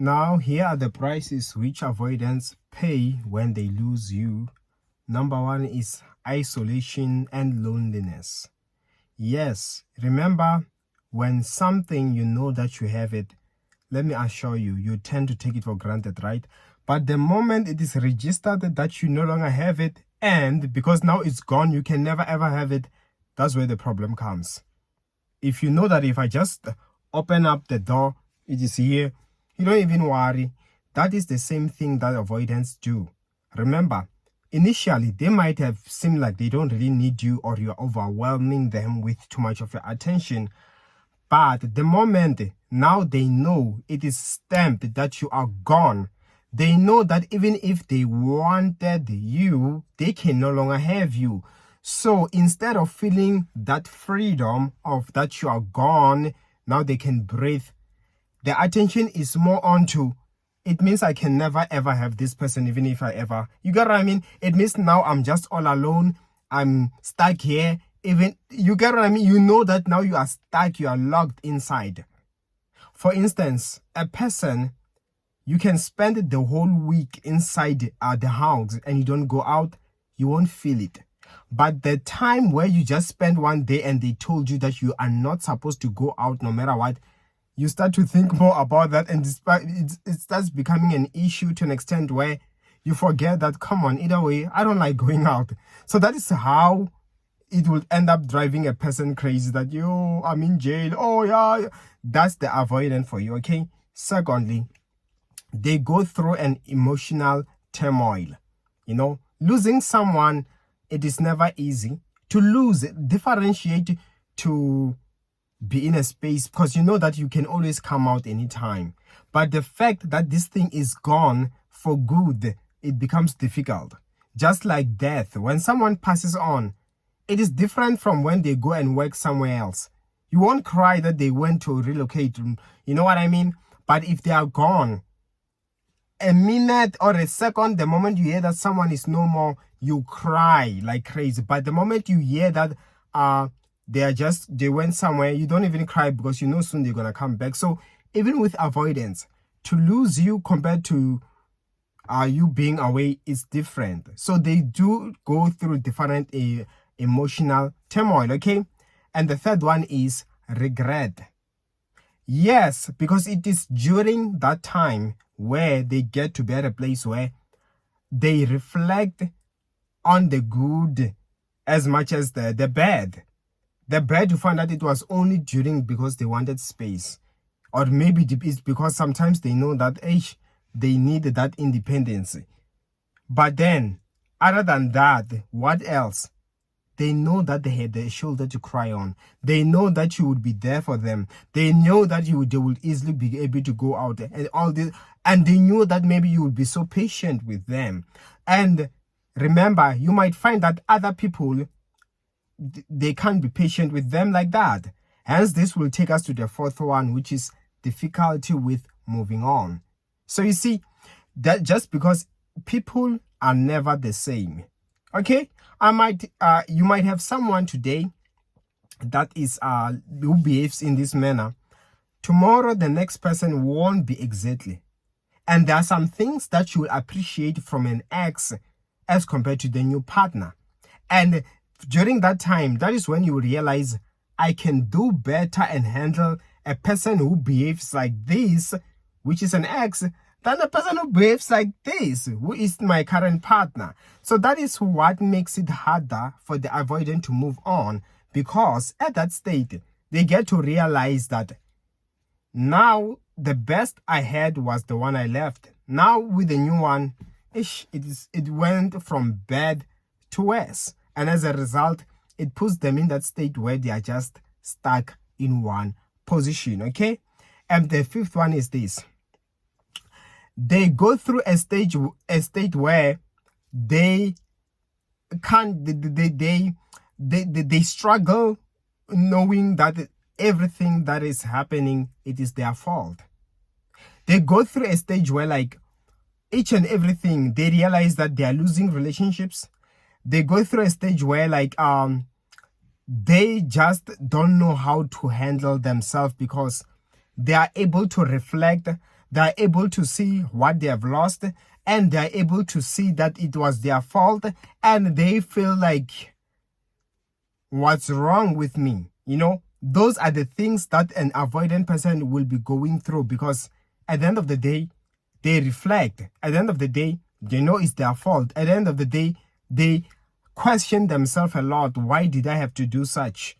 Now, here are the prices which avoidants pay when they lose you. Number one is isolation and loneliness. Yes, remember, when something you know that you have it, let me assure you, you tend to take it for granted, right? But the moment it is registered that you no longer have it, and because now it's gone, you can never ever have it, that's where the problem comes. If you know that if I just open up the door, it is here, you don't even worry. That is the same thing that avoidants do. Remember, initially, they might have seemed like they don't really need you or you're overwhelming them with too much of your attention. But the moment now they know it is stamped that you are gone, they know that even if they wanted you, they can no longer have you. So instead of feeling that freedom of that you are gone, now they can breathe. The attention is more onto, it means I can never ever have this person, even if I ever, you get what I mean? It means now I'm just all alone. I'm stuck here. Even, you get what I mean? You know that now you are stuck, you are locked inside. For instance, a person, you can spend the whole week inside the house and you don't go out, you won't feel it. But the time where you just spend one day and they told you that you are not supposed to go out no matter what, you start to think more about that, and it starts becoming an issue to an extent where you forget that, come on, either way, I don't like going out. So that is how it will end up driving a person crazy, that, yo, I'm in jail. Oh, yeah. That's the avoidant for you, okay? Secondly, they go through an emotional turmoil. You know, losing someone, it is never easy. To lose, differentiate to be in a space, because you know that you can always come out anytime. But the fact that this thing is gone for good, it becomes difficult. Just like death, when someone passes on, it is different from when they go and work somewhere else. You won't cry that they went to relocate, you know what I mean? But if they are gone, a minute or a second, the moment you hear that someone is no more, you cry like crazy. But the moment you hear that they went somewhere, you don't even cry, because you know soon they're gonna come back. So even with avoidance, to lose you compared to you being away is different. So they do go through different emotional turmoil, okay? And the third one is regret. Yes, because it is during that time where they get to be at a place where they reflect on the good as much as the bad. The bad, you find that it was only during because they wanted space. Or maybe it's because sometimes they know that they need that independence. But then, other than that, what else? They know that they had a shoulder to cry on. They know that you would be there for them. They know that they would easily be able to go out and all this. And they knew that maybe you would be so patient with them. And remember, you might find that other people, they can't be patient with them like that. Hence, this will take us to the fourth one, which is difficulty with moving on. So you see, that just because people are never the same. Okay, you might have someone today that is who behaves in this manner. Tomorrow, the next person won't be exactly. And there are some things that you will appreciate from an ex as compared to the new partner. And during that time, that is when you realize, I can do better and handle a person who behaves like this, which is an ex, than a person who behaves like this, who is my current partner. So that is what makes it harder for the avoidant to move on, because at that state, they get to realize that now the best I had was the one I left. Now with the new one, it went from bad to worse. And as a result, it puts them in that state where they are just stuck in one position, okay? And the fifth one is this. They go through a state where they can't, they struggle knowing that everything that is happening, it is their fault. They go through a stage where, like, each and everything, they realize that they are losing relationships. They go through a stage where, like, they just don't know how to handle themselves, because they are able to reflect, they are able to see what they have lost, and they are able to see that it was their fault, and they feel like, what's wrong with me? Those are the things that an avoidant person will be going through, because at the end of the day, they reflect. At the end of the day, they know it's their fault. At the end of the day, they question themselves a lot. Why did I have to do such?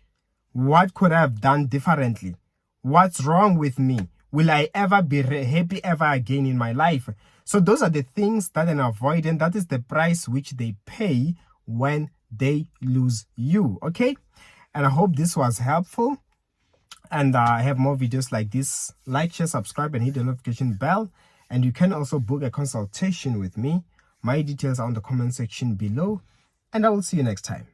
What could I have done differently? What's wrong with me? Will I ever be happy ever again in my life? So those are the things that an avoidant, that is the price which they pay when they lose you. Okay? And I hope this was helpful. And I have more videos like this. Like, share, subscribe, and hit the notification bell. And you can also book a consultation with me. My details are on the comment section below. And I will see you next time.